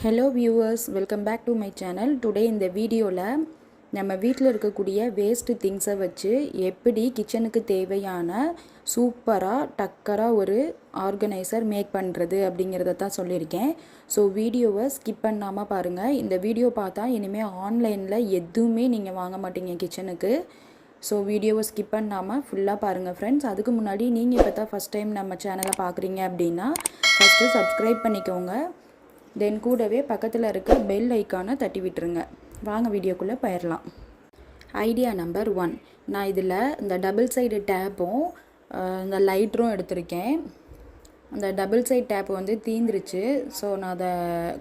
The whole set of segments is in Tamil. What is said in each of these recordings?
Hello viewers, welcome back to my channel. Today இந்த வீடியோவில் நம்ம வீட்டில் இருக்கக்கூடிய வேஸ்ட்டு திங்ஸை வச்சு எப்படி கிச்சனுக்கு தேவையான சூப்பராக டக்கராக ஒரு ஆர்கனைசர் மேக் பண்ணுறது அப்படிங்கிறத தான் சொல்லியிருக்கேன். ஸோ வீடியோவை ஸ்கிப் பண்ணாமல் பாருங்கள். இந்த வீடியோ பார்த்தா இனிமேல் ஆன்லைனில் எதுவுமே நீங்கள் வாங்க மாட்டீங்க கிச்சனுக்கு. ஸோ வீடியோவை ஸ்கிப் பண்ணாமல் ஃபுல்லாக பாருங்கள் ஃப்ரெண்ட்ஸ். அதுக்கு முன்னாடி நீங்கள் இப்போ தான் ஃபஸ்ட் டைம் நம்ம சேனலை பார்க்குறீங்க அப்படின்னா ஃபஸ்ட்டு சப்ஸ்கிரைப் பண்ணிக்கோங்க. தென் கூடவே பக்கத்தில் இருக்க பெல் ஐக்கானை தட்டி விட்டுருங்க. வாங்க வீடியோக்குள்ளே போயிடலாம். ஐடியா நம்பர் 1, நான் இதில் இந்த டபுள் சைடு டேப்பும் இந்த லைட்டரும் எடுத்திருக்கேன். அந்த டபுள் சைடு டேப் வந்து தீந்துருச்சு. ஸோ நான் அதை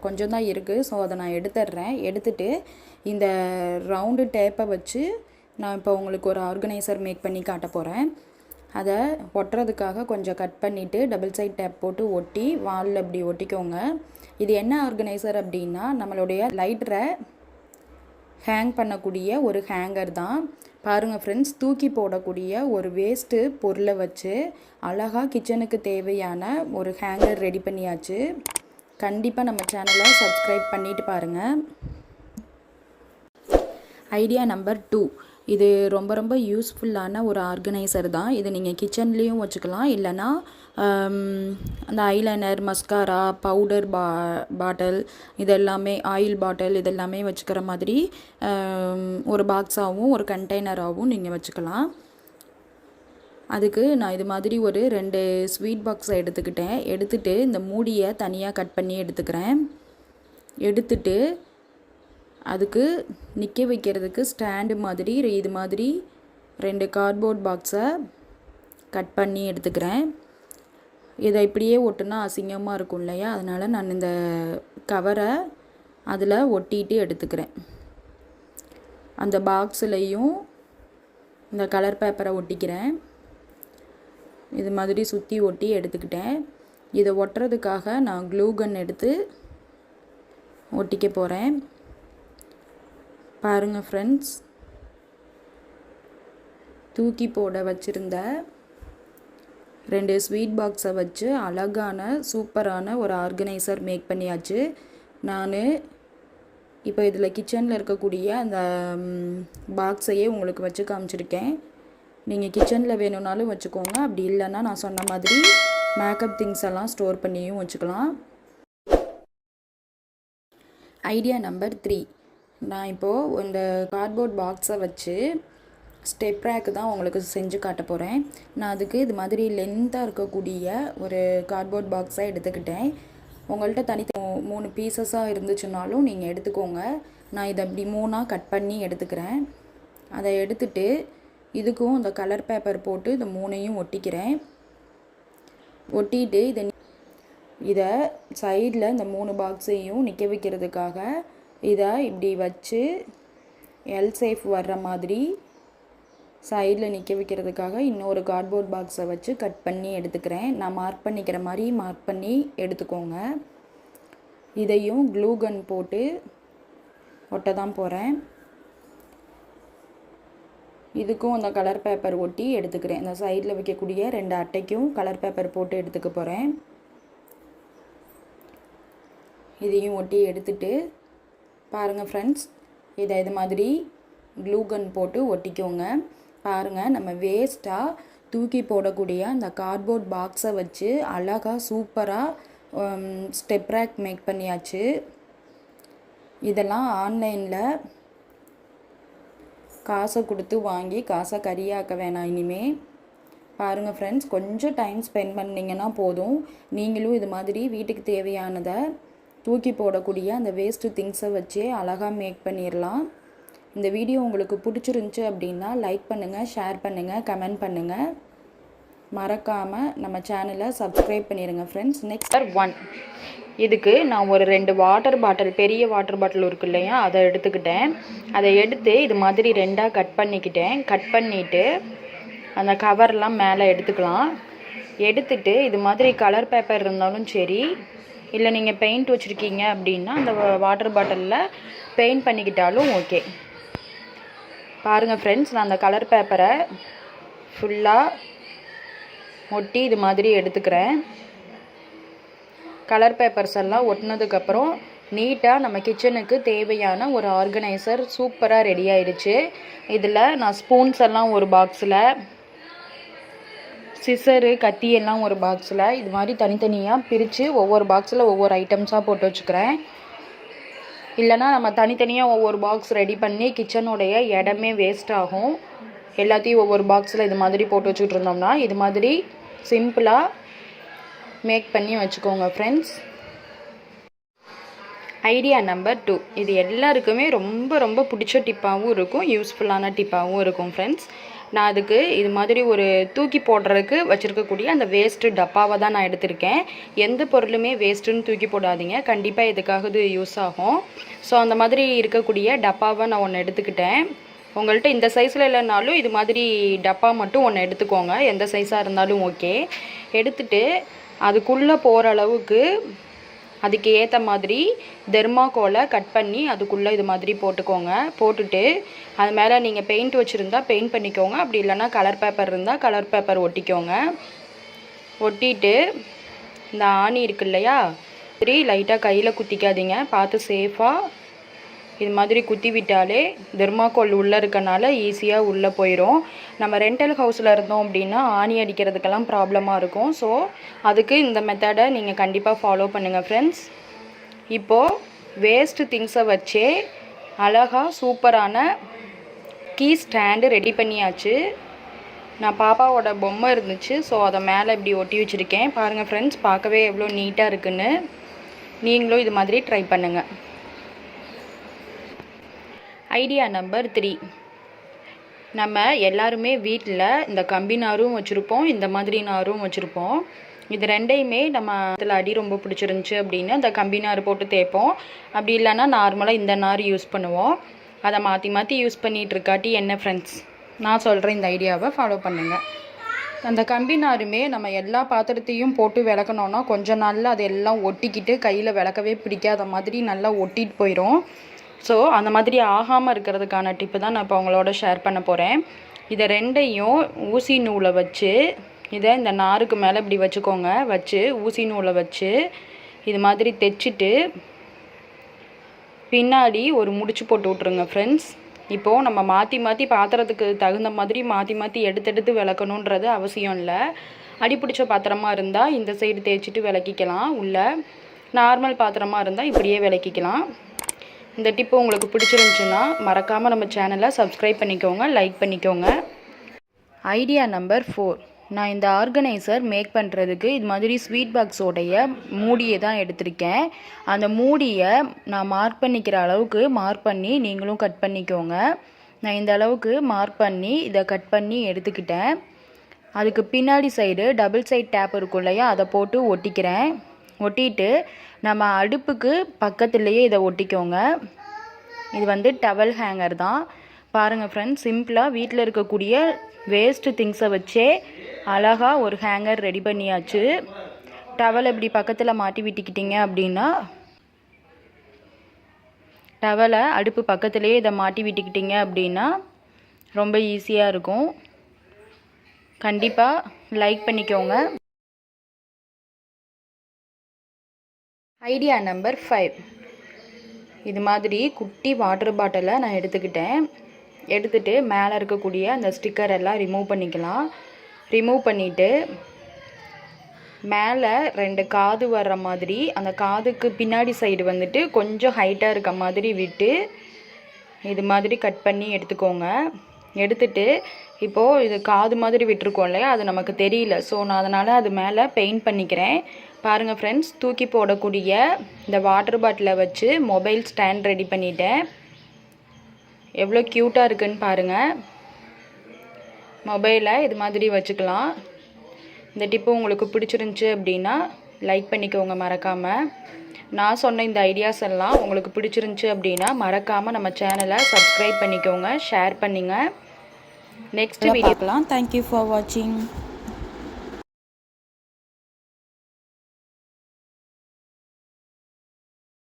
கொஞ்சம் தான் இருக்குது. ஸோ அதை நான் எடுத்துடுறேன். எடுத்துகிட்டு இந்த ரவுண்டு டேப்பை வச்சு நான் இப்போ உங்களுக்கு ஒரு ஆர்கனைசர் மேக் பண்ணி காட்ட போகிறேன். அதை ஒட்டுறதுக்காக கொஞ்சம் கட் பண்ணிவிட்டு டபுள் சைட் டேப் போட்டு ஒட்டி வாலில் இப்படி ஒட்டிக்கோங்க. இது என்ன ஆர்கனைசர் அப்படின்னா நம்மளுடைய லைட்டரை ஹேங் பண்ணக்கூடிய ஒரு ஹேங்கர் தான். பாருங்கள் ஃப்ரெண்ட்ஸ், தூக்கி போடக்கூடிய ஒரு வேஸ்ட்டு பொருளை வச்சு அழகாக கிச்சனுக்கு தேவையான ஒரு ஹேங்கர் ரெடி பண்ணியாச்சு. கண்டிப்பாக நம்ம சேனலை சப்ஸ்கிரைப் பண்ணிவிட்டு பாருங்கள். ஐடியா நம்பர் 2, இது ரொம்ப ரொம்ப யூஸ்ஃபுல்லான ஒரு ஆர்கனைசர் தான். இது நீங்கள் கிச்சன்லேயும் வச்சுக்கலாம், இல்லைனா அந்த ஐலைனர், மஸ்காரா, பவுடர் பாட்டில் இதெல்லாமே, ஆயில் பாட்டில் இதெல்லாமே வச்சுக்கிற மாதிரி ஒரு பாக்ஸாகவும் ஒரு கண்டெய்னராகவும் நீங்கள் வச்சுக்கலாம். அதுக்கு நான் இது மாதிரி ஒரு 2 ஸ்வீட் பாக்ஸை எடுத்துகிட்டு இந்த மூடியை தனியாக கட் பண்ணி எடுத்துக்கிறேன். எடுத்துட்டு அதுக்கு நிற்க வைக்கிறதுக்கு ஸ்டாண்டு மாதிரி இது மாதிரி 2 கார்ட்போர்ட் பாக்ஸை கட் பண்ணி எடுத்துக்கிறேன். இதை இப்படியே ஒட்டுனா அசிங்கமாக இருக்கும் இல்லையா, அதனால் நான் இந்த கவரை அதில் ஒட்டிட்டு எடுத்துக்கிறேன். அந்த பாக்ஸ்லையும் இந்த கலர் பேப்பரை ஒட்டிக்கிறேன். இது மாதிரி சுற்றி ஒட்டி எடுத்துக்கிட்டேன். இதை ஒட்டுறதுக்காக நான் க்ளூ கன் எடுத்து ஒட்டிக்க போகிறேன். பாருங்கள் ஃப்ரெண்ட்ஸ், தூக்கி போட வச்சுருந்த 2 ஸ்வீட் பாக்ஸை வச்சு அழகான சூப்பரான ஒரு ஆர்கனைசர் மேக் பண்ணியாச்சு. நான் இப்போ இதில் கிச்சனில் இருக்கக்கூடிய அந்த பாக்ஸையே உங்களுக்கு வச்சு காமிச்சிருக்கேன். நீங்கள் கிச்சனில் வேணும்னாலும் வச்சுக்கோங்க, அப்படி இல்லைன்னா நான் சொன்ன மாதிரி மேக்கப் திங்ஸ் எல்லாம் ஸ்டோர் பண்ணியும் வச்சுக்கலாம். ஐடியா நம்பர் 3, நான் இப்போது இந்த கார்ட்போர்ட் பாக்ஸை வச்சு ஸ்டெப் ரேக்கு தான் உங்களுக்கு செஞ்சு காட்ட போகிறேன். நான் அதுக்கு இது மாதிரி லென்த்தாக இருக்கக்கூடிய ஒரு கார்ட்போர்ட் பாக்ஸாக எடுத்துக்கிட்டேன். உங்கள்கிட்ட 3 பீசஸாக இருந்துச்சுனாலும் நீங்கள் எடுத்துக்கோங்க. நான் இதை அப்படி 3ஆக கட் பண்ணி எடுத்துக்கிறேன். அதை எடுத்துட்டு இதுக்கும் இந்த கலர் பேப்பர் போட்டு இந்த 3ஐயும் ஒட்டிக்கிறேன். ஒட்டிட்டு இதை சைடில் இந்த 3 பாக்ஸையும் நிற்க வைக்கிறதுக்காக இதை இப்படி வச்சு எல் சேஃப் வர்ற மாதிரி சைடில் நிற்க வைக்கிறதுக்காக இன்னொரு கார்ட்போர்ட் பாக்ஸை வச்சு கட் பண்ணி எடுத்துக்கிறேன். நான் மார்க் பண்ணிக்கிற மாதிரி மார்க் பண்ணி எடுத்துக்கோங்க. இதையும் க்ளூ கன் போட்டு ஒட்ட தான் போகிறேன். இதுக்கும் அந்த கலர் பேப்பர் ஒட்டி எடுத்துக்கிறேன். இந்த சைடில் வைக்கக்கூடிய 2 அட்டைக்கும் கலர் பேப்பர் போட்டு எடுத்துக்க போகிறேன். இதையும் ஒட்டி எடுத்துட்டு பாருங்கள் ஃப்ரெண்ட்ஸ், இதை இது மாதிரி க்ளூ கன் போட்டு ஒட்டிக்கோங்க. பாருங்கள், நம்ம வேஸ்ட்டாக தூக்கி போடக்கூடிய அந்த கார்ட்போர்ட் பாக்ஸை வச்சு அழகாக சூப்பராக ஸ்டெப் ரேக் மேக் பண்ணியாச்சு. இதெல்லாம் ஆன்லைனில் காசை கொடுத்து வாங்கி காசை கரியாக்க வேணாம் இனிமே. பாருங்கள் ஃப்ரெண்ட்ஸ், கொஞ்சம் டைம் ஸ்பெண்ட் பண்ணிங்கன்னா போதும். நீங்களும் இது மாதிரி வீட்டுக்கு தேவையானதை தூக்கி போடக்கூடிய அந்த வேஸ்ட்டு திங்ஸை வச்சே அழகாக மேக் பண்ணிடலாம். இந்த வீடியோ உங்களுக்கு பிடிச்சிருந்துச்சி அப்படின்னா லைக் பண்ணுங்கள், ஷேர் பண்ணுங்கள், கமெண்ட் பண்ணுங்கள். மறக்காமல் நம்ம சேனலை சப்ஸ்கிரைப் பண்ணிடுங்க ஃப்ரெண்ட்ஸ். நெக்ஸ்ட் 1, இதுக்கு நான் ஒரு 2 வாட்டர் பாட்டில், பெரிய வாட்டர் பாட்டில் இருக்கு இல்லையா, அதை எடுத்துக்கிட்டேன். அதை எடுத்து இது மாதிரி 2ஆக கட் பண்ணிக்கிட்டேன். கட் பண்ணிவிட்டு அந்த கவர்லாம் மேலே எடுத்துக்கலாம். எடுத்துட்டு இது மாதிரி கலர் பேப்பர் இருந்தாலும் சரி, இல்லை நீங்கள் பெயிண்ட் வச்சுருக்கீங்க அப்படின்னா அந்த வாட்டர் பாட்டிலில் பெயிண்ட் பண்ணிக்கிட்டாலும் ஓகே. பாருங்கள் ஃப்ரெண்ட்ஸ், நான் அந்த கலர் பேப்பரை ஃபுல்லாக ஒட்டி இது மாதிரி எடுத்துக்கிறேன். கலர் பேப்பர்ஸ் எல்லாம் ஒட்டினதுக்கப்புறம் நீட்டாக நம்ம கிச்சனுக்கு தேவையான ஒரு ஆர்கனைசர் சூப்பராக ரெடி ஆயிடுச்சு. இதில் நான் ஸ்பூன்ஸ் எல்லாம் ஒரு பாக்ஸில், சிசரு கத்தி எல்லாம் ஒரு பாக்ஸில், இது மாதிரி தனித்தனியாக பிரித்து ஒவ்வொரு பாக்ஸில் ஒவ்வொரு ஐட்டம்ஸாக போட்டு வச்சுக்கிறேன். இல்லைனா நம்ம தனித்தனியாக ஒவ்வொரு பாக்ஸ் ரெடி பண்ணி கிச்சனுடைய இடமே வேஸ்ட் ஆகும். எல்லாத்தையும் ஒவ்வொரு பாக்ஸில் இது மாதிரி போட்டு வச்சுக்கிட்டு இருந்தோம்னா இது மாதிரி சிம்பிளாக மேக் பண்ணி வச்சுக்கோங்க ஃப்ரெண்ட்ஸ். ஐடியா நம்பர் 2, இது எல்லாருக்குமே ரொம்ப ரொம்ப பிடிச்ச டிப்பாகவும் இருக்கும், யூஸ்ஃபுல்லான டிப்பாகவும் இருக்கும் ஃப்ரெண்ட்ஸ். நான் அதுக்கு இது மாதிரி ஒரு தூக்கி போடுறதுக்கு வச்சுருக்கக்கூடிய அந்த வேஸ்ட்டு டப்பாவை தான் நான் எடுத்திருக்கேன். எந்த பொருளுமே வேஸ்ட்டுன்னு தூக்கி போடாதீங்க, கண்டிப்பாக எதுக்காக இது யூஸ் ஆகும். ஸோ அந்த மாதிரி இருக்கக்கூடிய டப்பாவை நான் ஒன்று எடுத்துக்கிட்டேன். உங்கள்கிட்ட இந்த சைஸில் இல்லைனாலும் இது மாதிரி டப்பா மட்டும் ஒன்று எடுத்துக்கோங்க, எந்த சைஸாக இருந்தாலும் ஓகே. எடுத்துகிட்டு அதுக்குள்ளே போகிற அளவுக்கு அதுக்கு ஏற்ற மாதிரி தெர்மாக்கோலை கட் பண்ணி அதுக்குள்ளே இது மாதிரி போட்டுக்கோங்க. போட்டுட்டு அது மேலே நீங்கள் பெயிண்ட் வச்சுருந்தா பெயிண்ட் பண்ணிக்கோங்க, அப்படி இல்லைன்னா கலர் பேப்பர் இருந்தால் கலர் பேப்பர் ஒட்டிக்கோங்க. ஒட்டிட்டு இந்த ஆணி இருக்கு இல்லையா, சரி லைட்டாக கையில் குத்திக்காதீங்க, பார்த்து சேஃபாக இது மாதிரி குத்தி விட்டாலே தெர்மாக்கோல் உள்ளே இருக்கனால ஈஸியாக உள்ளே போயிடும். நம்ம ரெண்டல் ஹவுஸில் இருந்தோம் அப்படின்னா ஆணி அடிக்கிறதுக்கெல்லாம் ப்ராப்ளமாக இருக்கும். ஸோ அதுக்கு இந்த மெத்தடை நீங்கள் கண்டிப்பாக ஃபாலோ பண்ணுங்கள் ஃப்ரெண்ட்ஸ். இப்போது வேஸ்ட்டு திங்ஸை வச்சே அழகாக சூப்பரான கீ ஸ்டாண்டு ரெடி பண்ணியாச்சு. நான் பாப்பாவோட பொம்மை இருந்துச்சு, ஸோ அதை மேலே இப்படி ஒட்டி வச்சுருக்கேன். பாருங்கள் ஃப்ரெண்ட்ஸ், பார்க்கவே எவ்வளோ நீட்டாக இருக்குன்னு. நீங்களும் இது மாதிரி ட்ரை பண்ணுங்கள். ஐடியா நம்பர் 3, நம்ம எல்லாருமே வீட்டில் இந்த கம்பி நாரும் வச்சுருப்போம், இந்த மாதிரி நாரும் வச்சுருப்போம். இது ரெண்டையுமே நம்ம அதில் அடி ரொம்ப பிடிச்சிருந்துச்சி அப்படின்னு அந்த கம்பி நார் போட்டு தேய்ப்போம். அப்படி இல்லைன்னா நார்மலாக இந்த நார் யூஸ் பண்ணுவோம். அதை மாற்றி மாற்றி யூஸ் பண்ணிகிட்டு இருக்காட்டி என்ன ஃப்ரெண்ட்ஸ், நான் சொல்கிறேன் இந்த ஐடியாவை ஃபாலோ பண்ணுங்கள். அந்த கம்பி நாருமே நம்ம எல்லா பாத்திரத்தையும் போட்டு விளக்கணுன்னா கொஞ்ச நாளில் அது எல்லாம் ஒட்டிக்கிட்டு கையில் விளக்கவே பிடிக்காத மாதிரி நல்லா ஒட்டிட்டு போயிடும். ஸோ அந்த மாதிரி ஆகாமல் இருக்கிறதுக்கான டிப்பு தான் நான் இப்போ உங்களோட ஷேர் பண்ண போகிறேன். இதை ரெண்டையும் ஊசி நூலை வச்சு இதை இந்த நாருக்கு மேலே இப்படி வச்சுக்கோங்க. வச்சு ஊசி நூலை வச்சு இது மாதிரி தைச்சிட்டு பின்னாடி ஒரு முடிச்சு போட்டு விட்ருங்க ஃப்ரெண்ட்ஸ். இப்போது நம்ம மாற்றி மாற்றி பாத்திரத்துக்கு தகுந்த மாதிரி மாற்றி மாற்றி எடுத்து விளக்கணுன்றது அவசியம் இல்லை. அடிப்பிடிச்ச பாத்திரமாக இருந்தால் இந்த சைடு தேய்ச்சிட்டு விளக்கிக்கலாம், உள்ள நார்மல் பாத்திரமாக இருந்தால் இப்படியே விளக்கிக்கலாம். இந்த டிப்பு உங்களுக்கு பிடிச்சிருந்துச்சுன்னா மறக்காமல் நம்ம சேனலை சப்ஸ்கிரைப் பண்ணிக்கோங்க, லைக் பண்ணிக்கோங்க. ஐடியா நம்பர் 4, நான் இந்த ஆர்கனைசர் மேக் பண்ணுறதுக்கு இது மாதிரி ஸ்வீட் பாக்ஸோடைய மூடியை தான் எடுத்திருக்கேன். அந்த மூடியை நான் மார்க் பண்ணிக்கிற அளவுக்கு மார்க் பண்ணி நீங்களும் கட் பண்ணிக்கோங்க. நான் இந்த அளவுக்கு மார்க் பண்ணி இதை கட் பண்ணி எடுத்துக்கிட்டேன். அதுக்கு பின்னாடி சைடு டபுள் சைட் டேப் இருக்கும் இல்லையா, அதை போட்டு ஒட்டிக்கிறேன். ஒட்டிட்டு நம்ம அடுப்புக்கு பக்கத்துலேயே இதை ஒட்டிக்கோங்க. இது வந்து டவல் ஹேங்கர் தான். பாருங்கள் ஃப்ரெண்ட்ஸ், சிம்பிளாக வீட்டில் இருக்கக்கூடிய வேஸ்ட்டு திங்ஸை வச்சே அழகாக ஒரு ஹேங்கர் ரெடி பண்ணியாச்சு. டவல் இப்படி பக்கத்தில் மாட்டி விட்டுக்கிட்டிங்க அப்படின்னா, டவலை அடுப்பு பக்கத்துலேயே இதை மாட்டி விட்டுக்கிட்டிங்க அப்படின்னா ரொம்ப ஈஸியாக இருக்கும். கண்டிப்பாக லைக் பண்ணிக்கோங்க. ஐடியா நம்பர் 5, இது மாதிரி குட்டி வாட்டர் பாட்டிலை நான் எடுத்துக்கிட்டேன். எடுத்துகிட்டு மேலே இருக்கக்கூடிய அந்த ஸ்டிக்கர் எல்லாம் ரிமூவ் பண்ணிக்கலாம். ரிமூவ் பண்ணிவிட்டு மேலே 2 காது வர்ற மாதிரி அந்த காதுக்கு பின்னாடி சைடு வந்துட்டு கொஞ்சம் ஹைட்டாக இருக்க மாதிரி விட்டு இது மாதிரி கட் பண்ணி எடுத்துக்கோங்க. எடுத்துட்டு இப்போது இது காது மாதிரி விட்டுருக்கோம் இல்லையா, அது நமக்கு தெரியல. ஸோ நான் அதனால் அது மேலே பெயிண்ட் பண்ணிக்கிறேன். பாருங்கள் ஃப்ரெண்ட்ஸ், தூக்கி போடக்கூடிய இந்த வாட்டர் பாட்டிலை வச்சு மொபைல் ஸ்டாண்ட் ரெடி பண்ணிட்டேன். எவ்வளோ க்யூட்டாக இருக்குன்னு பாருங்கள். மொபைலை இது மாதிரி வச்சுக்கலாம். இந்த டிப்பு உங்களுக்கு பிடிச்சிருந்துச்சி அப்படின்னா லைக் பண்ணிக்கோங்க மறக்காமல். நான் சொன்ன இந்த ஐடியாஸ் எல்லாம் உங்களுக்கு பிடிச்சிருந்துச்சி அப்படின்னா மறக்காமல் நம்ம சேனலை சப்ஸ்கிரைப் பண்ணிக்கோங்க, ஷேர் பண்ணுங்கள். நெக்ஸ்ட் வீடியோ பார்க்கலாம். தேங்க்யூ ஃபார் வாட்சிங்.